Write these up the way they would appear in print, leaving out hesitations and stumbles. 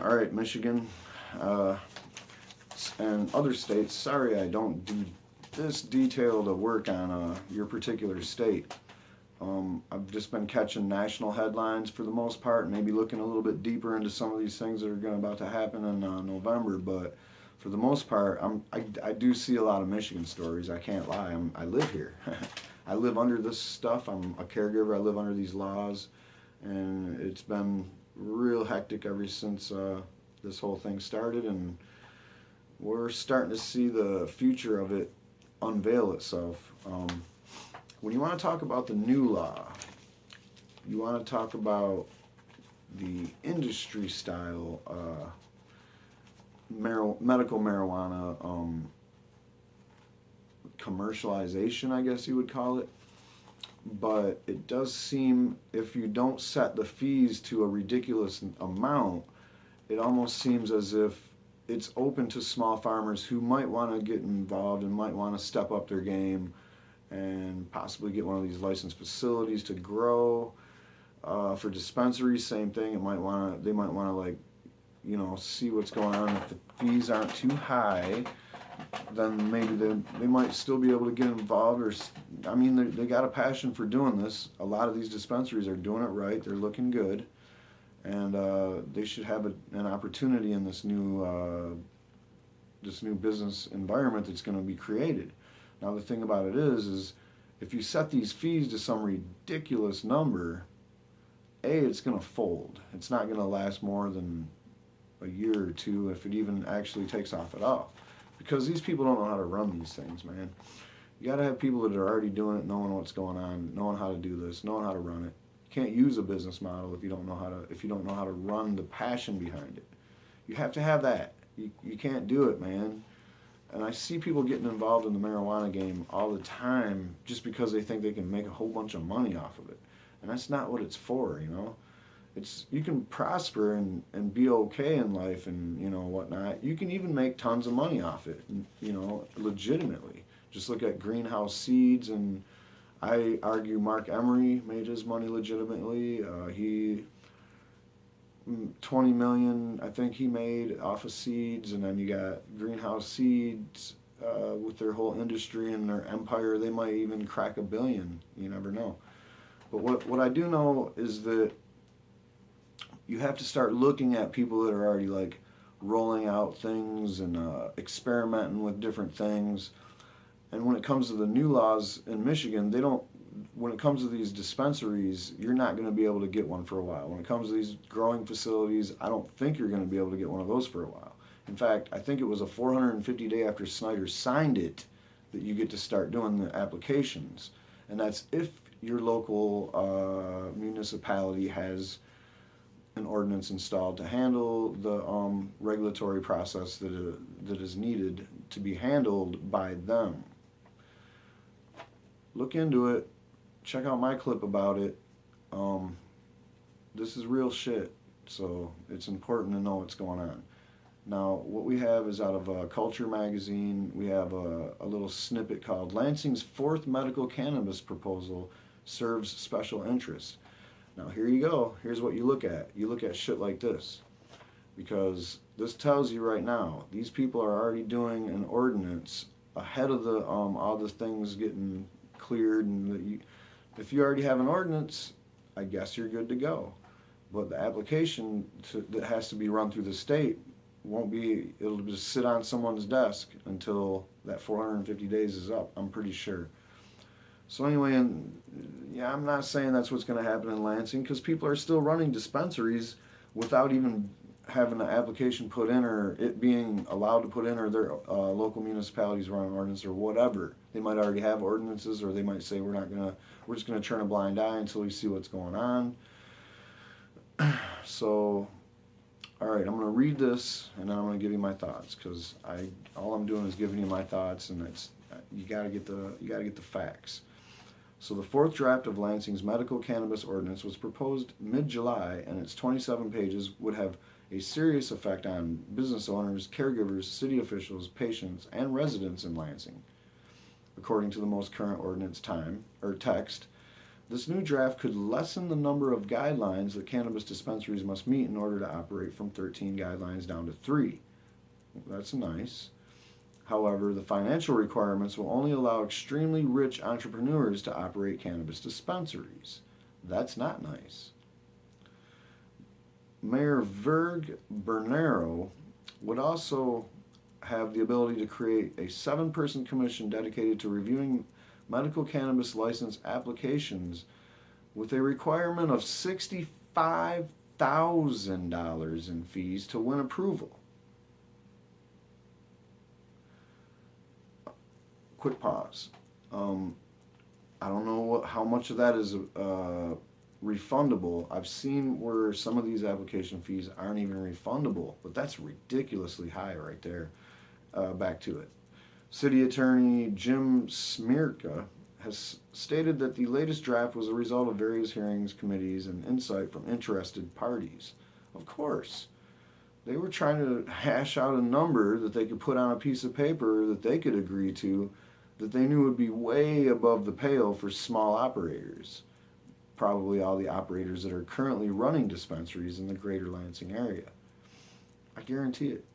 All right, Michigan and other states. Sorry, I don't do this detailed of work on your particular state. I've just been catching national headlines for the most part, maybe looking a little bit deeper into some of these things that are about to happen in November. But for the most part, I do see a lot of Michigan stories. I can't lie. I live here. I live under this stuff. I'm a caregiver. I live under these laws, and it's been real hectic ever since this whole thing started, and we're starting to see the future of it unveil itself. When you want to talk about the new law, you want to talk about the industry style medical marijuana commercialization, I guess you would call it. But it does seem, if you don't set the fees to a ridiculous amount, it almost seems as if it's open to small farmers who might want to get involved and might want to step up their game and possibly get one of these licensed facilities to grow. For dispensaries, same thing. They might want to like, see what's going on. If the fees aren't too high, then maybe they might still be able to get involved. Or they got a passion for doing this. A lot of these dispensaries are doing it right. They're looking good, and they should have an opportunity in this new business environment that's going to be created. Now the thing about it is if you set these fees to some ridiculous number, it's going to fold. It's not going to last more than a year or two, if it even actually takes off at all. Because these people don't know how to run these things, man. You got to have people that are already doing it, knowing what's going on, knowing how to do this, knowing how to run it. You can't use a business model if you don't know how to run the passion behind it. You have to have that. You can't do it, man. And I see people getting involved in the marijuana game all the time just because they think they can make a whole bunch of money off of it. And that's not what it's for, you can prosper and be okay in life and whatnot. You can even make tons of money off it, legitimately. Just look at greenhouse seeds, and I argue Mark Emery made his money legitimately. He 20 million I think he made off of seeds, and then you got greenhouse seeds with their whole industry and their empire. They might even crack $1 billion. You never know. But what I do know is that you have to start looking at people that are already like rolling out things and experimenting with different things. And when it comes to the new laws in Michigan, when it comes to these dispensaries, you're not going to be able to get one for a while. When it comes to these growing facilities, I don't think you're going to be able to get one of those for a while. In fact, I think it was a 450 day after Snyder signed it that you get to start doing the applications. And that's if your local municipality has an ordinance installed to handle the regulatory process that is needed to be handled by them. Look into it. Check out my clip about it. This is real shit, so it's important to know what's going on. Now, what we have is out of Culture magazine. We have a little snippet called Lansing's Fourth Medical Cannabis Proposal Serves Special Interest. Now, here you go. Here's what you look at. You look at shit like this. Because this tells you right now, these people are already doing an ordinance ahead of the all the things getting cleared. And if you already have an ordinance, I guess you're good to go. But the application that has to be run through the state it'll just sit on someone's desk until that 450 days is up, I'm pretty sure. So anyway, I'm not saying that's what's going to happen in Lansing, because people are still running dispensaries without even having the application put in, or it being allowed to put in, or their local municipalities run an ordinance or whatever. They might already have ordinances, or they might say we're just going to turn a blind eye until we see what's going on. So, all right, I'm going to read this, and then I'm going to give you my thoughts, because all I'm doing is giving you my thoughts, and you got to get the facts. So the fourth draft of Lansing's medical cannabis ordinance was proposed mid-July, and its 27 pages would have a serious effect on business owners, caregivers, city officials, patients, and residents in Lansing. According to the most current ordinance text, This new draft could lessen the number of guidelines that cannabis dispensaries must meet in order to operate from 13 guidelines down to 3. That's nice. However, the financial requirements will only allow extremely rich entrepreneurs to operate cannabis dispensaries. That's not nice. Mayor Verg Bernero would also have the ability to create a 7-person commission dedicated to reviewing medical cannabis license applications with a requirement of $65,000 in fees to win approval. Quick pause. I don't know how much of that is refundable. I've seen where some of these application fees aren't even refundable, but that's ridiculously high right there. Back to it. City Attorney Jim Smirka has stated that the latest draft was a result of various hearings, committees, and insight from interested parties. Of course. They were trying to hash out a number that they could put on a piece of paper that they could agree to, that they knew would be way above the pale for small operators. Probably all the operators that are currently running dispensaries in the greater Lansing area. I guarantee it.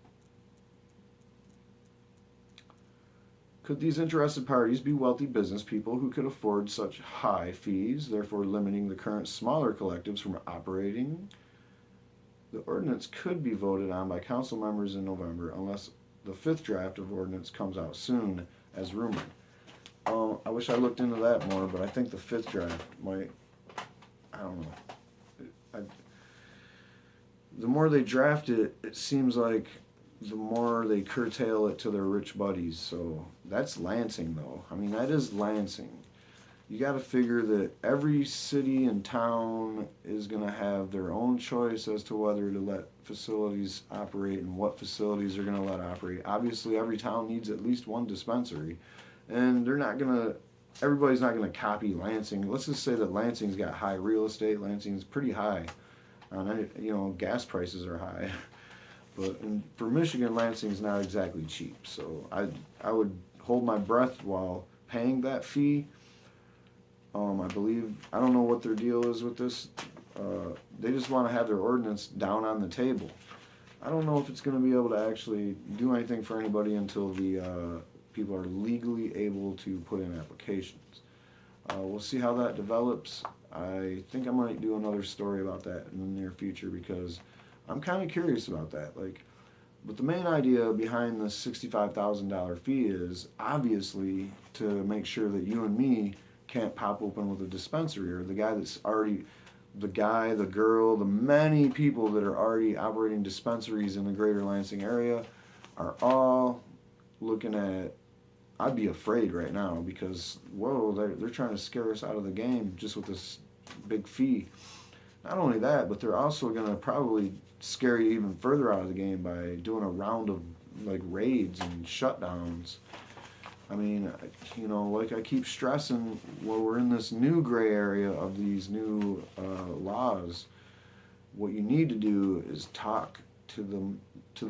Could these interested parties be wealthy business people who could afford such high fees, therefore limiting the current smaller collectives from operating? The ordinance could be voted on by council members in November unless the 5th draft of ordinance comes out soon, as rumored. I wish I looked into that more, but I think the 5th draft might, I don't know. The more they draft it, it seems like the more they curtail it to their rich buddies. So that's Lansing, though. I mean, that is Lansing. You got to figure that every city and town is going to have their own choice as to whether to let facilities operate and what facilities they're going to let operate. Obviously, every town needs at least one dispensary, and they're not going to, everybody's not going to copy Lansing. Let's just say that Lansing's got high real estate. Lansing's pretty high. Gas prices are high. But for Michigan, Lansing's not exactly cheap. So I would hold my breath while paying that fee. I believe, I don't know what their deal is with this. They just want to have their ordinance down on the table. I don't know if it's going to be able to actually do anything for anybody until the people are legally able to put in applications. We'll see how that develops. I think I might do another story about that in the near future because I'm kind of curious about that. But the main idea behind the $65,000 fee is obviously to make sure that you and me can't pop open with a dispensary, or the guy that's already, the guy, the girl, the many people that are already operating dispensaries in the greater Lansing area are all looking at, I'd be afraid right now because, whoa, they're trying to scare us out of the game just with this big fee. Not only that, but they're also going to probably scare you even further out of the game by doing a round of raids and shutdowns. I mean, like I keep stressing, we're in this new gray area of these new laws. What you need to do is talk to the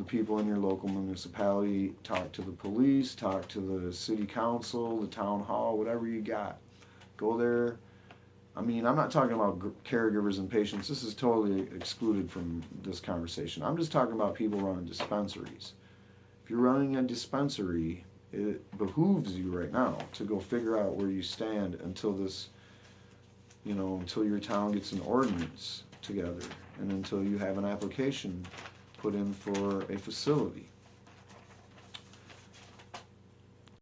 people in your local municipality, talk to the police, talk to the city council, the town hall, whatever you got. Go there. I mean, I'm not talking about caregivers and patients. This is totally excluded from this conversation. I'm just talking about people running dispensaries. If you're running a dispensary, it behooves you right now to go figure out where you stand until this, until your town gets an ordinance together and until you have an application put in for a facility.